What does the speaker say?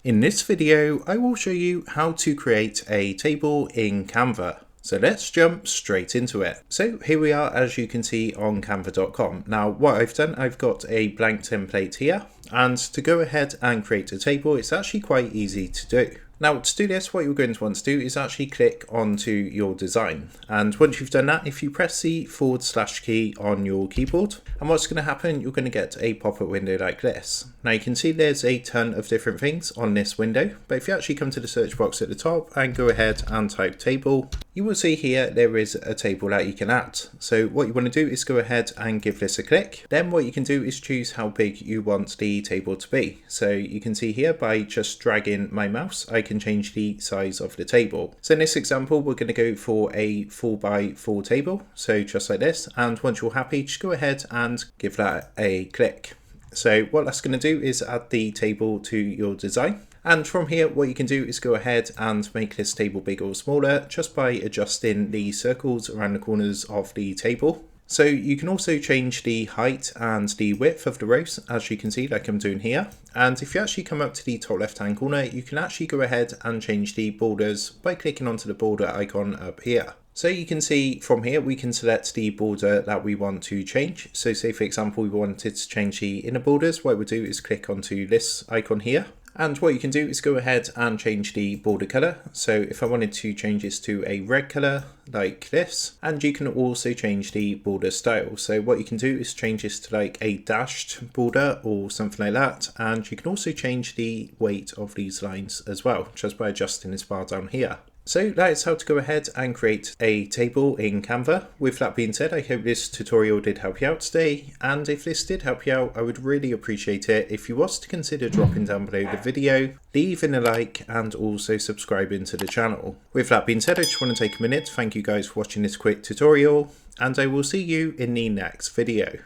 In this video, I will show you how to create a table in Canva. So let's jump straight into it. So here we are, as you can see on canva.com. Now what I've done, I've got a blank template here, and to go ahead and create a table, it's actually quite easy to do. Now to do this, what you're going to want to do is actually click onto your design. And once you've done that, if you press the / key on your keyboard, and what's going to happen, you're going to get a pop-up window like this. Now you can see there's a ton of different things on this window, but if you actually come to the search box at the top and go ahead and type table, you will see here there is a table that you can add. So what you want to do is go ahead and give this a click. Then what you can do is choose how big you want the table to be. So you can see here by just dragging my mouse, I can change the size of the table. So in this example, we're going to go for a 4x4 table. So just like this. And once you're happy, just go ahead and give that a click. So what that's going to do is add the table to your design. And from here, what you can do is go ahead and make this table bigger or smaller just by adjusting the circles around the corners of the table. So you can also change the height and the width of the rows, as you can see, like I'm doing here. And if you actually come up to the top left hand corner, you can actually go ahead and change the borders by clicking onto the border icon up here. So you can see from here, we can select the border that we want to change. So say for example, we wanted to change the inner borders. What we'll do is click onto this icon here. And what you can do is go ahead and change the border color. So if I wanted to change this to a red color like this, and you can also change the border style. So what you can do is change this to like a dashed border or something like that. And you can also change the weight of these lines as well, just by adjusting this bar down here. So that is how to go ahead and create a table in Canva. With that being said, I hope this tutorial did help you out today. And if this did help you out, I would really appreciate it if you was to consider dropping down below the video, leaving a like, and also subscribing to the channel. With that being said, I just want to take a minute to thank you guys for watching this quick tutorial, and I will see you in the next video.